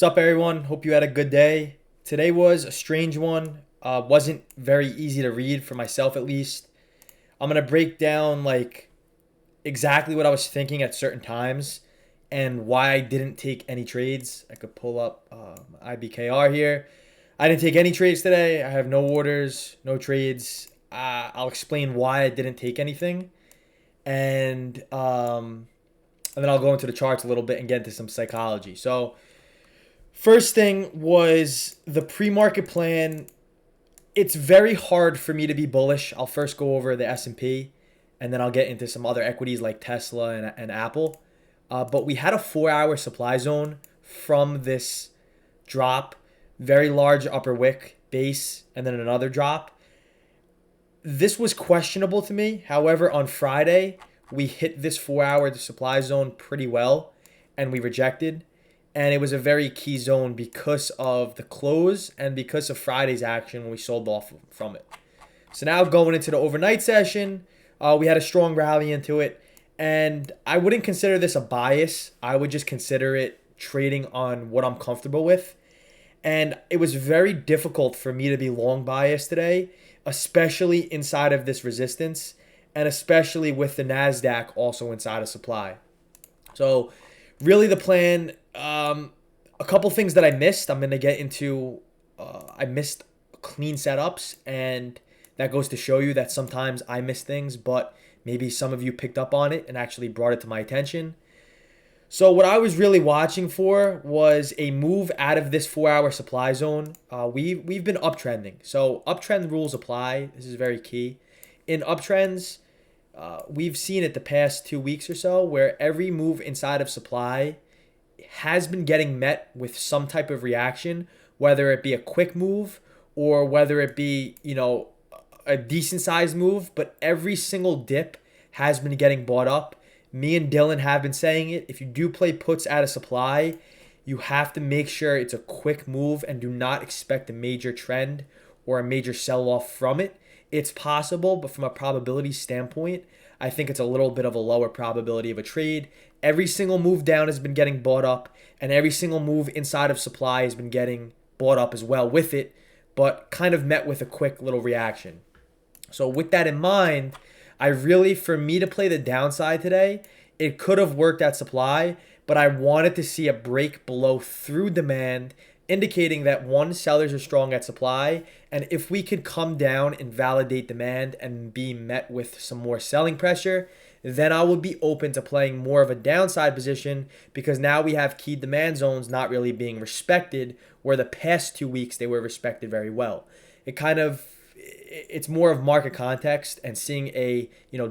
What's up, everyone? Hope you had a good day. Today was a strange one. Wasn't very easy to read for myself, at least. I'm gonna break down exactly what I was thinking at certain times and why I didn't take any trades. I could pull up IBKR here. I didn't take any trades today. I have no orders, no trades. I'll explain why I didn't take anything, and then I'll go into the charts a little bit and get into some psychology. So first thing was the pre-market plan. It's very hard for me to be bullish. I'll first go over the S&P, and then I'll get into some other equities like Tesla and Apple. But we had a 4-hour supply zone from this drop, very large upper wick base, and then another drop. This was questionable to me. However, on Friday, we hit this 4-hour supply zone pretty well, and we rejected. And it was a very key zone because of the close and because of Friday's action when we sold off from it. So now going into the overnight session, we had a strong rally into it. And I wouldn't consider this a bias. I would just consider it trading on what I'm comfortable with. And it was very difficult for me to be long biased today, especially inside of this resistance and especially with the NASDAQ also inside of supply. So really the plan, a couple things that I missed. I'm going to get into, I missed clean setups, and that goes to show you that sometimes I miss things, but maybe some of you picked up on it and actually brought it to my attention. So what I was really watching for was a move out of this 4-hour supply zone. We've been uptrending. So uptrend rules apply. This is very key. In uptrends, we've seen it the past 2 weeks or so where every move inside of supply has been getting met with some type of reaction, whether it be a quick move or whether it be, a decent sized move, but every single dip has been getting bought up. Me and Dylan have been saying it. If you do play puts out of supply, you have to make sure it's a quick move and do not expect a major trend or a major sell-off from it. It's possible, but from a probability standpoint, I think it's a little bit of a lower probability of a trade. Every single move down has been getting bought up, and every single move inside of supply has been getting bought up as well with it, but kind of met with a quick little reaction. So with that in mind, for me to play the downside today, it could have worked at supply, but I wanted to see a break below through demand, indicating that one, sellers are strong at supply, and if we could come down and validate demand and be met with some more selling pressure, then I would be open to playing more of a downside position because now we have key demand zones not really being respected, where the past 2 weeks they were respected very well. It's more of market context and seeing a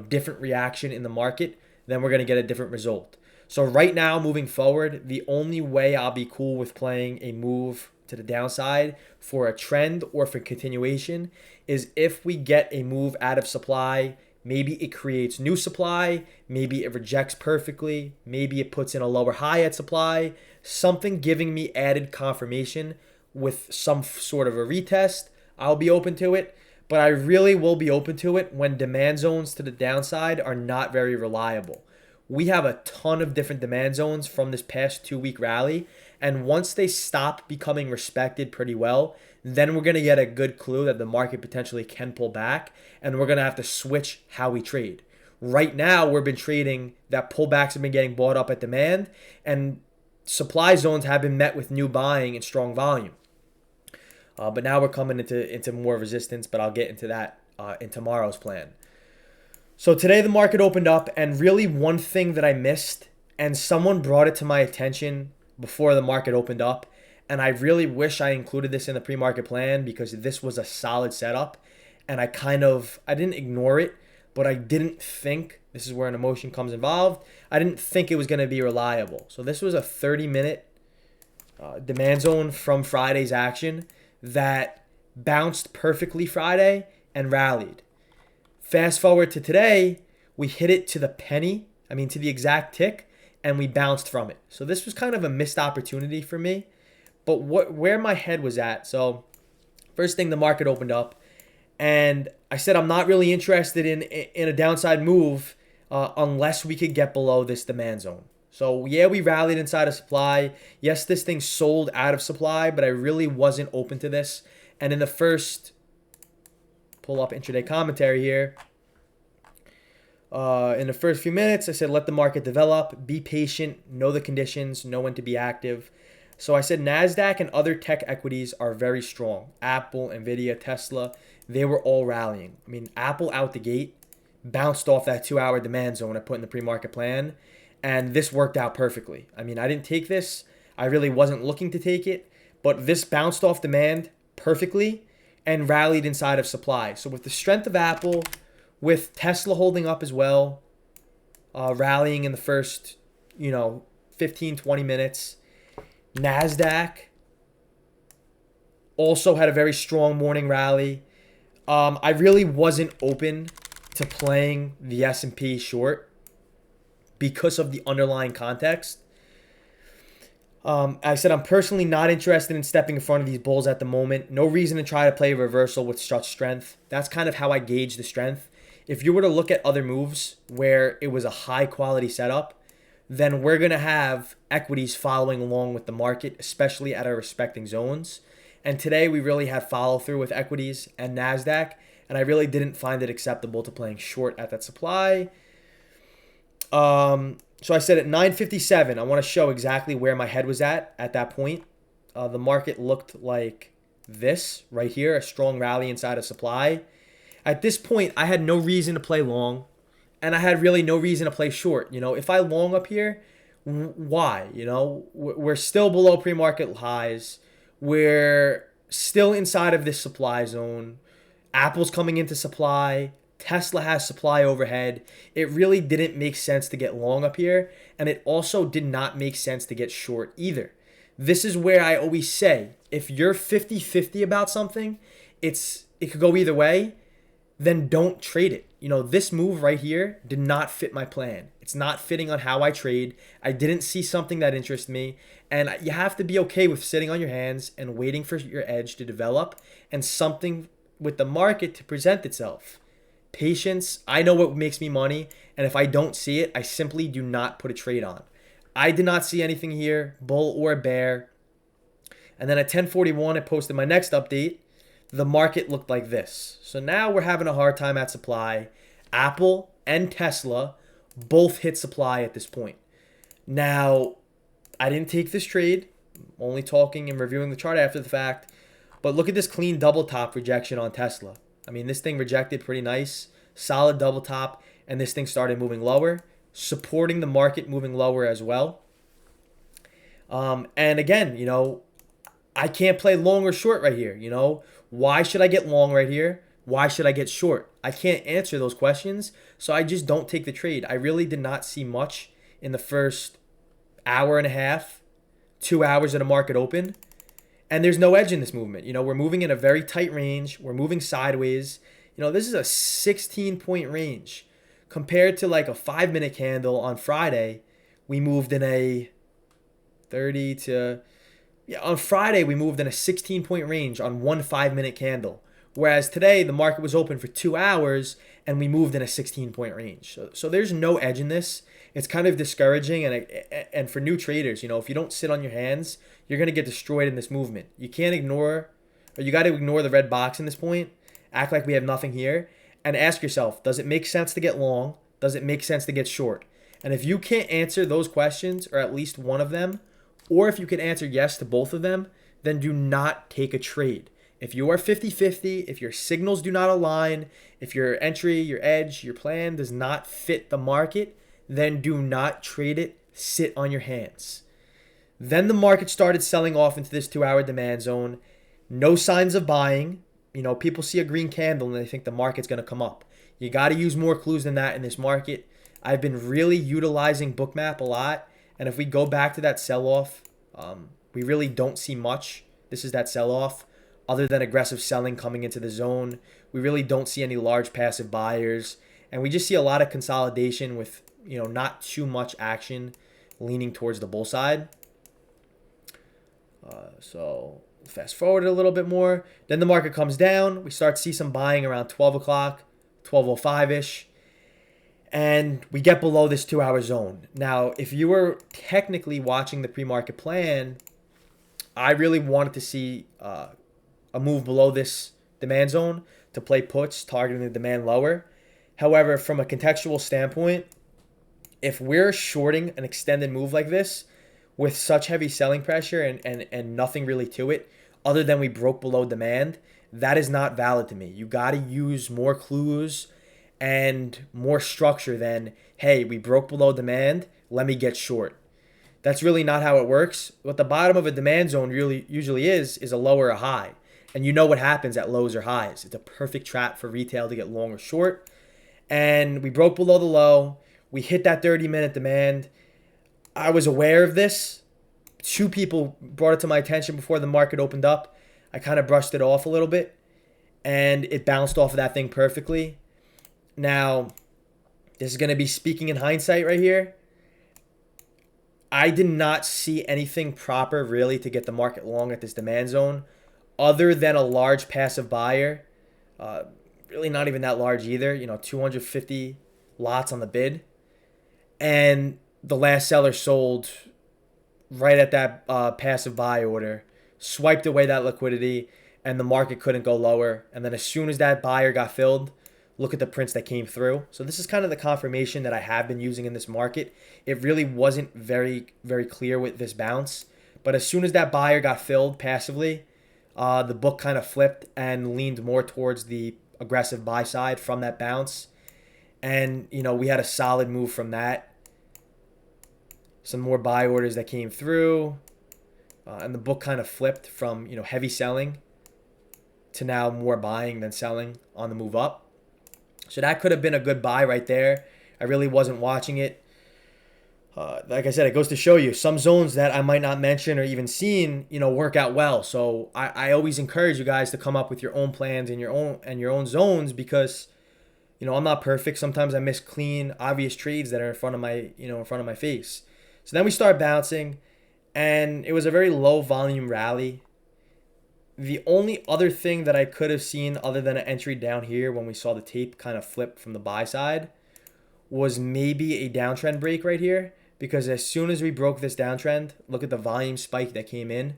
different reaction in the market, then we're going to get a different result. So right now, moving forward, the only way I'll be cool with playing a move to the downside for a trend or for continuation is if we get a move out of supply. Maybe it creates new supply, maybe it rejects perfectly, maybe it puts in a lower high at supply, something giving me added confirmation with some sort of a retest. I'll be open to it. But I really will be open to it when demand zones to the downside are not very reliable. We have a ton of different demand zones from this past 2-week rally, and once they stop becoming respected pretty well, then we're going to get a good clue that the market potentially can pull back, and we're going to have to switch how we trade. Right now, we've been trading that pullbacks have been getting bought up at demand, and supply zones have been met with new buying and strong volume. But now we're coming into more resistance, but I'll get into that in tomorrow's plan. So today the market opened up, and really one thing that I missed, and someone brought it to my attention before the market opened up, and I really wish I included this in the pre-market plan because this was a solid setup, and I didn't ignore it, but I didn't think, this is where an emotion comes involved, I didn't think it was going to be reliable. So this was a 30-minute demand zone from Friday's action that bounced perfectly Friday and rallied. Fast forward to today, we hit it to the exact tick, and we bounced from it. So this was kind of a missed opportunity for me. But where my head was at, so first thing, the market opened up, and I said I'm not really interested in a downside move unless we could get below this demand zone. So yeah, we rallied inside of supply. Yes, this thing sold out of supply, but I really wasn't open to this. And in the first, pull up intraday commentary here. In the first few minutes, I said, let the market develop, be patient, know the conditions, know when to be active. So I said NASDAQ and other tech equities are very strong. Apple, Nvidia, Tesla, they were all rallying. I mean, Apple out the gate bounced off that 2-hour demand zone I put in the pre-market plan, and this worked out perfectly. I mean, I didn't take this. I really wasn't looking to take it, but this bounced off demand perfectly and rallied inside of supply. So with the strength of Apple, with Tesla holding up as well, rallying in the first, 15, 20 minutes. NASDAQ also had a very strong morning rally. I really wasn't open to playing the S&P short because of the underlying context. I said I'm personally not interested in stepping in front of these bulls at the moment. No reason to try to play a reversal with such strength. That's kind of how I gauge the strength. If you were to look at other moves where it was a high quality setup, then we're going to have equities following along with the market, especially at our respecting zones. And today we really had follow through with equities and NASDAQ, and I really didn't find it acceptable to playing short at that supply. So I said at 9:57, I want to show exactly where my head was at that point. The market looked like this right here, a strong rally inside of supply. At this point, I had no reason to play long, and I had really no reason to play short. If I long up here, why? We're still below pre-market highs. We're still inside of this supply zone. Apple's coming into supply. Tesla has supply overhead. It really didn't make sense to get long up here, and it also did not make sense to get short either. This is where I always say, if you're 50-50 about something, it could go either way, then don't trade it. This move right here did not fit my plan. It's not fitting on how I trade. I didn't see something that interests me, and you have to be okay with sitting on your hands and waiting for your edge to develop and something with the market to present itself. Patience, I know what makes me money, and if I don't see it, I simply do not put a trade on. I did not see anything here, bull or bear. And then at 10:41, I posted my next update. The market looked like this. So now we're having a hard time at supply. Apple and Tesla both hit supply at this point. Now, I didn't take this trade. I'm only talking and reviewing the chart after the fact. But look at this clean double top rejection on Tesla. I mean, this thing rejected pretty nice, solid double top, and this thing started moving lower, supporting the market moving lower as well. And again, I can't play long or short right here. Why should I get long right here? Why should I get short? I can't answer those questions, so I just don't take the trade. I really did not see much in the first hour and a half, 2 hours of the market open. And there's no edge in this movement. We're moving in a very tight range. We're moving sideways. This is a 16-point range. Compared to like a 5-minute candle on Friday, we moved in a 30 to... Yeah, on Friday, we moved in a 16-point range on one 5-minute candle. Whereas today, the market was open for 2 hours, and we moved in a 16-point range. So there's no edge in this. It's kind of discouraging, and for new traders, if you don't sit on your hands, you're going to get destroyed in this movement. You can't ignore, or you got to ignore the red box in this point, act like we have nothing here, and ask yourself, does it make sense to get long? Does it make sense to get short? And if you can't answer those questions, or at least one of them, or if you can answer yes to both of them, then do not take a trade. If you are 50-50, if your signals do not align, if your entry, your edge, your plan does not fit the market, then do not trade it. Sit on your hands. Then the market started selling off into this 2-hour demand zone. No signs of buying. People see a green candle and they think the market's going to come up. You got to use more clues than that in this market. I've been really utilizing Bookmap a lot. And if we go back to that sell-off, we really don't see much. This is that sell-off. Other than aggressive selling coming into the zone, we really don't see any large passive buyers. And we just see a lot of consolidation with, not too much action leaning towards the bull side. So fast forward a little bit more. Then the market comes down. We start to see some buying around 12 o'clock, 12:05-ish. and we get below this 2 hour zone. Now, if you were technically watching the pre-market plan, I really wanted to see a move below this demand zone to play puts, targeting the demand lower. However, from a contextual standpoint, if we're shorting an extended move like this with such heavy selling pressure and nothing really to it, other than we broke below demand, that is not valid to me. You got to use more clues and more structure than, hey, we broke below demand, let me get short. That's really not how it works. What the bottom of a demand zone really usually is a low or a high. And you know what happens at lows or highs. It's a perfect trap for retail to get long or short. And we broke below the low. We hit that 30-minute demand. I was aware of this. Two people brought it to my attention before the market opened up. I kind of brushed it off a little bit, and it bounced off of that thing perfectly. Now, this is going to be speaking in hindsight right here. I did not see anything proper really to get the market long at this demand zone other than a large passive buyer. Really not even that large either, 250 lots on the bid. And the last seller sold right at that passive buy order, swiped away that liquidity, and the market couldn't go lower. And then as soon as that buyer got filled, look at the prints that came through. So this is kind of the confirmation that I have been using in this market. It really wasn't very, very clear with this bounce. But as soon as that buyer got filled passively, the book kind of flipped and leaned more towards the aggressive buy side from that bounce. And, we had a solid move from that. Some more buy orders that came through. And the book kind of flipped from, heavy selling to now more buying than selling on the move up. So that could have been a good buy right there. I really wasn't watching it. Like I said, it goes to show you some zones that I might not mention or even seen, work out well. So I always encourage you guys to come up with your own plans and your own zones because, I'm not perfect. Sometimes I miss clean, obvious trades that are in front of my face. So then we start bouncing, and it was a very low volume rally. The only other thing that I could have seen other than an entry down here when we saw the tape kind of flip from the buy side was maybe a downtrend break right here. Because as soon as we broke this downtrend, look at the volume spike that came in.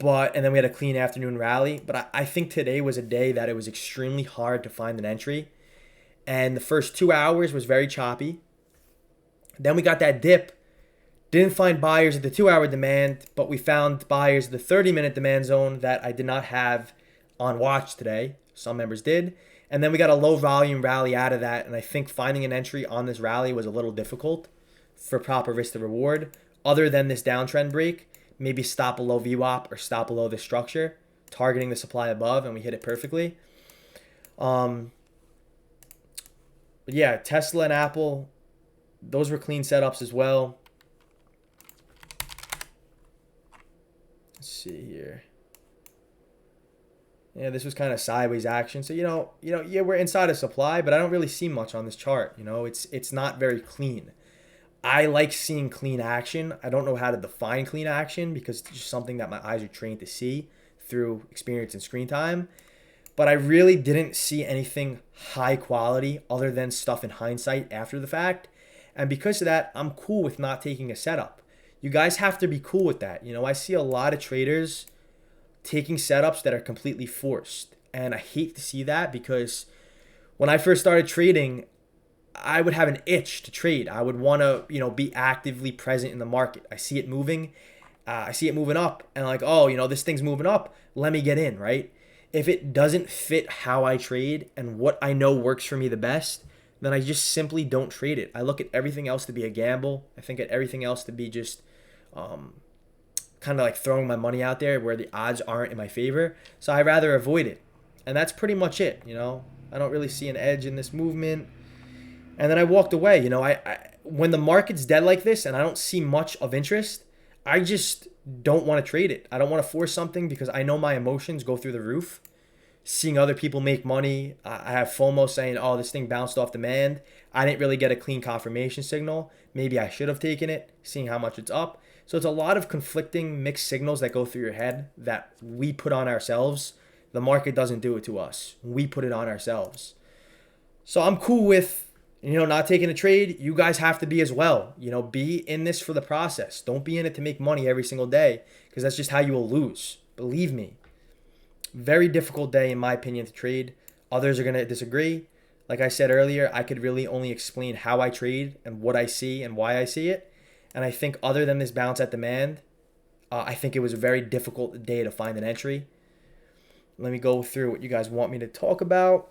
And then we had a clean afternoon rally. But I think today was a day that it was extremely hard to find an entry. And the first 2 hours was very choppy. Then we got that dip. Didn't find buyers at the 2-hour demand, but we found buyers at the 30-minute demand zone that I did not have on watch today. Some members did. And then we got a low volume rally out of that. And I think finding an entry on this rally was a little difficult for proper risk to reward. Other than this downtrend break, maybe stop below VWAP or stop below the structure, targeting the supply above, and we hit it perfectly. But yeah, Tesla and Apple, those were clean setups as well. Let's see here. Yeah, this was kind of sideways action. So, yeah, we're inside of supply, but I don't really see much on this chart. It's not very clean. I like seeing clean action. I don't know how to define clean action because it's just something that my eyes are trained to see through experience and screen time. But I really didn't see anything high quality other than stuff in hindsight after the fact. And because of that, I'm cool with not taking a setup. You guys have to be cool with that. I see a lot of traders taking setups that are completely forced. And I hate to see that because when I first started trading, I would have an itch to trade. I would want to, be actively present in the market. I see it moving. I see it moving up. And like, this thing's moving up. Let me get in, right? If it doesn't fit how I trade and what I know works for me the best, then I just simply don't trade it. I look at everything else to be a gamble. I think at everything else to be just kind of like throwing my money out there where the odds aren't in my favor. So I rather avoid it. And that's pretty much it, I don't really see an edge in this movement. And then I walked away. I when the market's dead like this and I don't see much of interest, I just don't want to trade it. I don't want to force something because I know my emotions go through the roof. Seeing other people make money, I have FOMO saying, oh, this thing bounced off demand. I didn't really get a clean confirmation signal. Maybe I should have taken it, seeing how much it's up. So it's a lot of conflicting mixed signals that go through your head that we put on ourselves. The market doesn't do it to us. We put it on ourselves. So I'm cool with Not taking a trade, you guys have to be as well. Be in this for the process. Don't be in it to make money every single day because that's just how you will lose. Believe me. Very difficult day, in my opinion, to trade. Others are going to disagree. Like I said earlier, I could really only explain how I trade and what I see and why I see it. And I think other than this bounce at demand, I think it was a very difficult day to find an entry. Let me go through what you guys want me to talk about.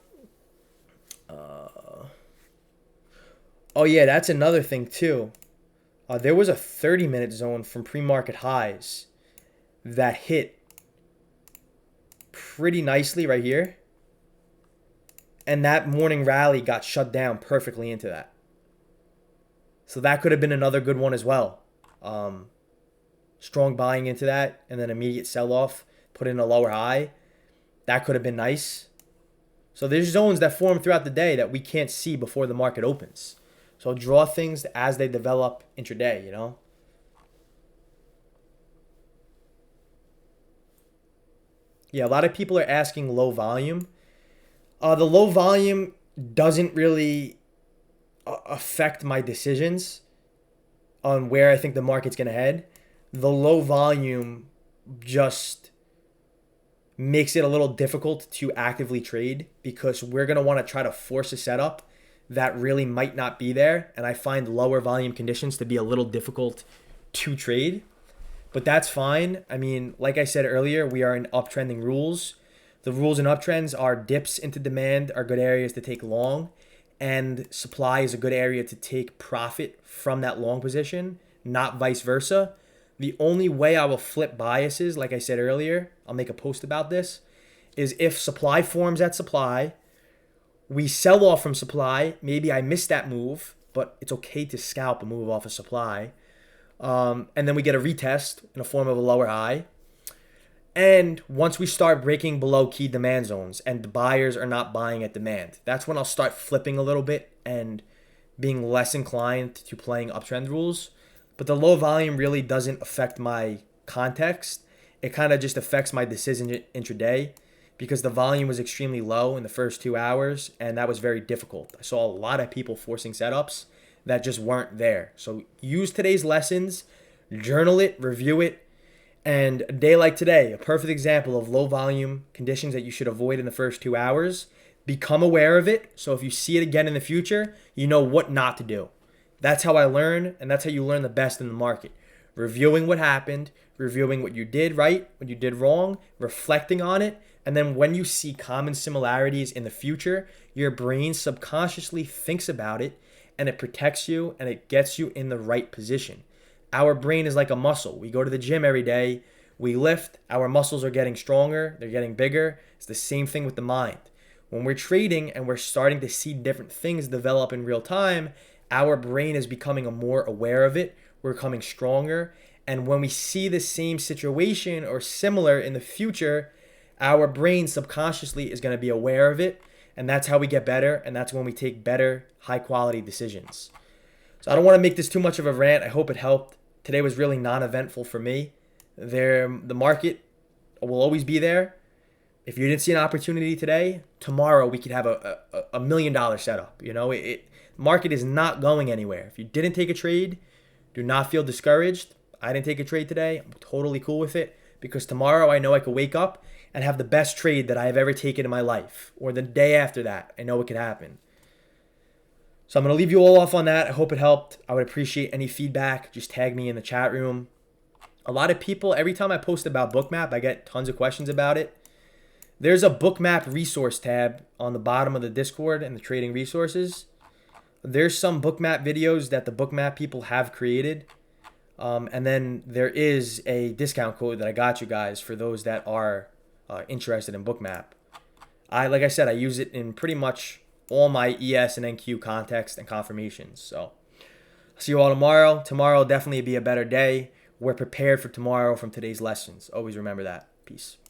Oh, yeah, that's another thing, too. There was a 30-minute zone from pre-market highs that hit pretty nicely right here. And that morning rally got shut down perfectly into that. So that could have been another good one as well. Strong buying into that and then immediate sell-off, put in a lower high. That could have been nice. So there's zones that form throughout the day that we can't see before the market opens. So draw things as they develop intraday. Yeah, a lot of people are asking low volume. The low volume doesn't really affect my decisions on where I think the market's going to head. The low volume just makes it a little difficult to actively trade because we're going to want to try to force a setup that really might not be there. And I find lower volume conditions to be a little difficult to trade. But that's fine. I mean, like I said earlier, we are in uptrending rules. The rules and uptrends are dips into demand are good areas to take long, and supply is a good area to take profit from that long position, not vice versa. The only way I will flip biases, like I said earlier, I'll make a post about this, is if supply forms at supply, we sell off from supply, maybe I missed that move, but it's okay to scalp a move off of supply. And then we get a retest in the form of a lower high. And once we start breaking below key demand zones and the buyers are not buying at demand, that's when I'll start flipping a little bit and being less inclined to playing uptrend rules. But the low volume really doesn't affect my context. It kind of just affects my decision intraday because the volume was extremely low in the first 2 hours, and that was very difficult. I saw a lot of people forcing setups that just weren't there. So use today's lessons, journal it, review it, and a day like today, a perfect example of low volume conditions that you should avoid in the first 2 hours. Become aware of it, so if you see it again in the future, you know what not to do. That's how I learn, and that's how you learn the best in the market. Reviewing what happened, reviewing what you did right, what you did wrong, reflecting on it, and then when you see common similarities in the future, your brain subconsciously thinks about it, and it protects you, and it gets you in the right position. Our brain is like a muscle. We go to the gym every day, we lift, our muscles are getting stronger, they're getting bigger. It's the same thing with the mind. When we're trading and we're starting to see different things develop in real time, our brain is becoming more aware of it. We're becoming stronger. And when we see the same situation or similar in the future, our brain subconsciously is going to be aware of it. And that's how we get better. And that's when we take better, high quality decisions. So I don't want to make this too much of a rant. I hope it helped. Today was really non-eventful for me. The market will always be there. If you didn't see an opportunity today, tomorrow we could have a $1 million setup. Market is not going anywhere. If you didn't take a trade, do not feel discouraged. I didn't take a trade today. I'm totally cool with it because tomorrow I know I could wake up and have the best trade that I have ever taken in my life. Or the day after that, I know it could happen. So I'm going to leave you all off on that. I hope it helped. I would appreciate any feedback. Just tag me in the chat room. A lot of people, every time I post about Bookmap, I get tons of questions about it. There's a Bookmap resource tab on the bottom of the Discord and the trading resources. There's some Bookmap videos that the Bookmap people have created. And then there is a discount code that I got you guys for those that are interested in Bookmap. Like I said, I use it in pretty much all my ES and NQ context and confirmations. So I'll see you all tomorrow. Tomorrow will definitely be a better day. We're prepared for tomorrow from today's lessons. Always remember that. Peace.